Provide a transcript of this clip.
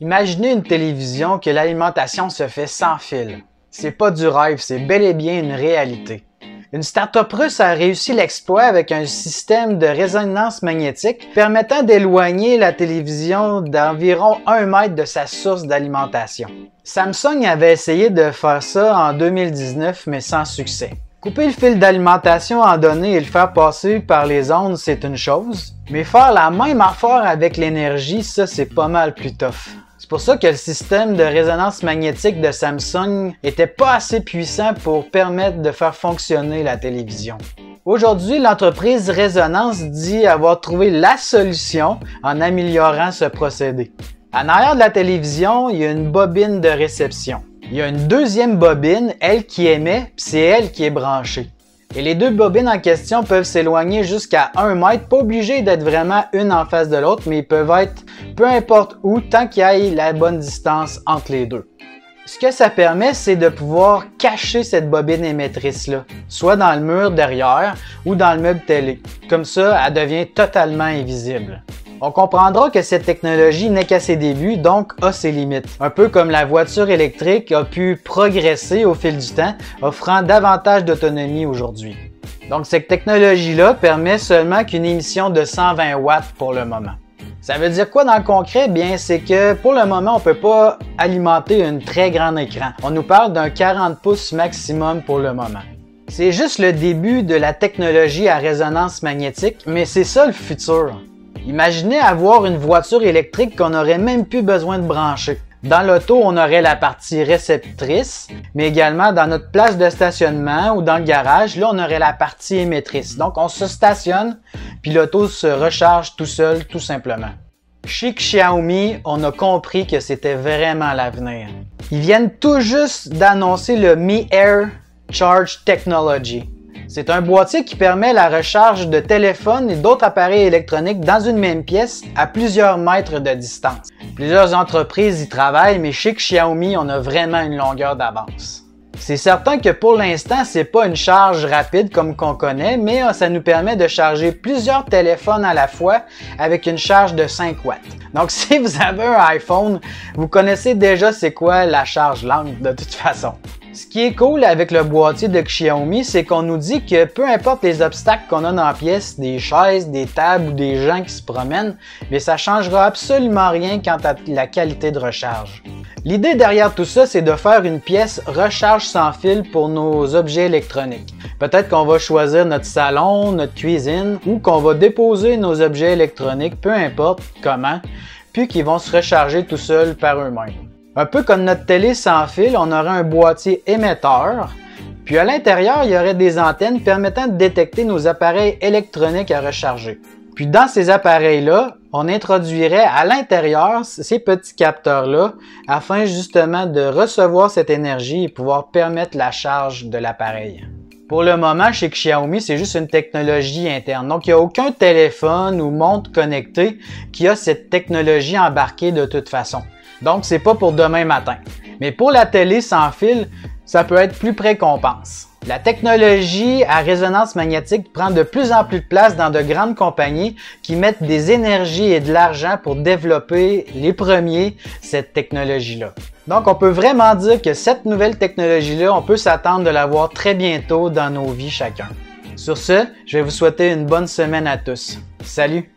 Imaginez une télévision que l'alimentation se fait sans fil. C'est pas du rêve, c'est bel et bien une réalité. Une start-up russe a réussi l'exploit avec un système de résonance magnétique permettant d'éloigner la télévision d'environ 1 mètre de sa source d'alimentation. Samsung avait essayé de faire ça en 2019, mais sans succès. Couper le fil d'alimentation en données et le faire passer par les ondes, c'est une chose, mais faire la même affaire avec l'énergie, ça c'est pas mal plus tough. C'est pour ça que le système de résonance magnétique de Samsung était pas assez puissant pour permettre de faire fonctionner la télévision. Aujourd'hui, l'entreprise Résonance dit avoir trouvé la solution en améliorant ce procédé. En arrière de la télévision, il y a une bobine de réception. Il y a une deuxième bobine, elle qui émet, puis c'est elle qui est branchée. Et les deux bobines en question peuvent s'éloigner jusqu'à 1 mètre, pas obligé d'être vraiment une en face de l'autre, mais ils peuvent être peu importe où, tant qu'il y ait la bonne distance entre les deux. Ce que ça permet, c'est de pouvoir cacher cette bobine émettrice-là, soit dans le mur derrière ou dans le meuble télé. Comme ça, elle devient totalement invisible. On comprendra que cette technologie n'est qu'à ses débuts, donc a ses limites. Un peu comme la voiture électrique a pu progresser au fil du temps, offrant davantage d'autonomie aujourd'hui. Donc cette technologie-là permet seulement qu'une émission de 120 watts pour le moment. Ça veut dire quoi dans le concret? Bien, c'est que pour le moment, on ne peut pas alimenter un très grand écran. On nous parle d'un 40 pouces maximum pour le moment. C'est juste le début de la technologie à résonance magnétique, mais c'est ça le futur. Imaginez avoir une voiture électrique qu'on n'aurait même plus besoin de brancher. Dans l'auto, on aurait la partie réceptrice, mais également dans notre place de stationnement ou dans le garage, là, on aurait la partie émettrice. Donc, on se stationne, puis l'auto se recharge tout seul, tout simplement. Chez Xiaomi, on a compris que c'était vraiment l'avenir. Ils viennent tout juste d'annoncer le Mi Air Charge Technology. C'est un boîtier qui permet la recharge de téléphones et d'autres appareils électroniques dans une même pièce à plusieurs mètres de distance. Plusieurs entreprises y travaillent, mais chez Xiaomi, on a vraiment une longueur d'avance. C'est certain que pour l'instant, c'est pas une charge rapide comme qu'on connaît, mais ça nous permet de charger plusieurs téléphones à la fois avec une charge de 5 watts. Donc si vous avez un iPhone, vous connaissez déjà c'est quoi la charge lente de toute façon. Ce qui est cool avec le boîtier de Xiaomi, c'est qu'on nous dit que peu importe les obstacles qu'on a dans la pièce, des chaises, des tables ou des gens qui se promènent, mais ça changera absolument rien quant à la qualité de recharge. L'idée derrière tout ça, c'est de faire une pièce recharge sans fil pour nos objets électroniques. Peut-être qu'on va choisir notre salon, notre cuisine, ou qu'on va déposer nos objets électroniques, peu importe comment, puis qu'ils vont se recharger tout seuls par eux-mêmes. Un peu comme notre télé sans fil, on aurait un boîtier émetteur, puis à l'intérieur, il y aurait des antennes permettant de détecter nos appareils électroniques à recharger. Puis dans ces appareils-là, on introduirait à l'intérieur ces petits capteurs-là afin justement de recevoir cette énergie et pouvoir permettre la charge de l'appareil. Pour le moment, chez Xiaomi, c'est juste une technologie interne. Donc, il n'y a aucun téléphone ou montre connectée qui a cette technologie embarquée de toute façon. Donc, c'est pas pour demain matin. Mais pour la télé sans fil, ça peut être plus près qu'on pense. La technologie à résonance magnétique prend de plus en plus de place dans de grandes compagnies qui mettent des énergies et de l'argent pour développer les premiers cette technologie-là. Donc, on peut vraiment dire que cette nouvelle technologie-là, on peut s'attendre de la voir très bientôt dans nos vies chacun. Sur ce, je vais vous souhaiter une bonne semaine à tous. Salut!